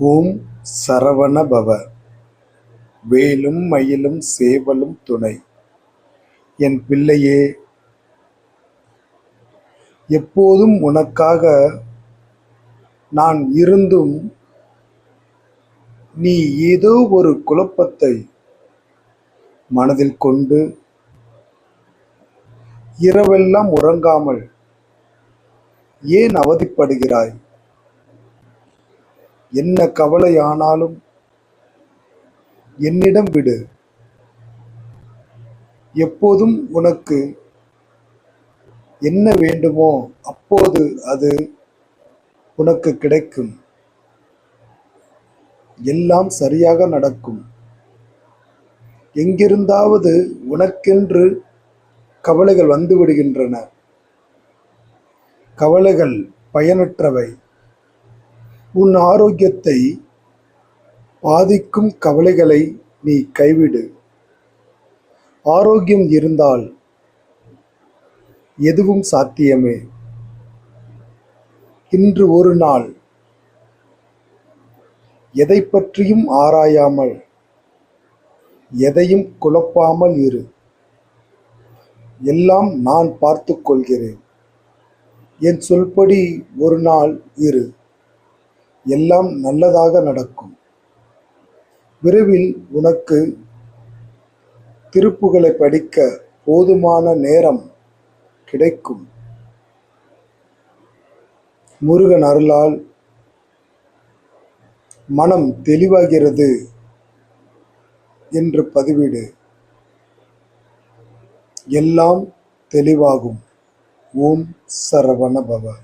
ஓம் சரவண பவ. வேலும் மயிலும் சேவலும் துணை. என் பிள்ளையே, எப்போதும் உனக்காக நான் இருந்தும் நீ ஏதோ ஒரு குழப்பத்தை மனதில் கொண்டு இரவெல்லாம் உறங்காமல் ஏன் அவதிப்படுகிறாய்? என்ன கவலையானாலும் என்னிடம் விடு. எப்போதும் உனக்கு என்ன வேண்டுமோ அப்போது அது உனக்கு கிடைக்கும். எல்லாம் சரியாக நடக்கும். எங்கிருந்தாவது உனக்கென்று கவலைகள் வந்து விடுகின்றன. கவலைகள் பயனற்றவை. உன் ஆரோக்கியத்தை பாதிக்கும் கவலைகளை நீ கைவிடு. ஆரோக்கியம் இருந்தால் எதுவும் சாத்தியமே. இன்று ஒரு நாள் எதை பற்றியும் ஆராயாமல், எதையும் குழப்பாமல் இரு. எல்லாம் நான் பார்த்துக் கொள்கிறேன். என் சொல்படி ஒரு நாள் இரு. எல்லாம் நல்லதாக நடக்கும். விரைவில் உனக்கு திருப்புகளை படிக்க போதுமான நேரம் கிடைக்கும். முருகன் அருளால் மனம் தெளிவாகிறது என்று பதிவிடு. எல்லாம் தெளிவாகும். ஓம் சரவண பவ.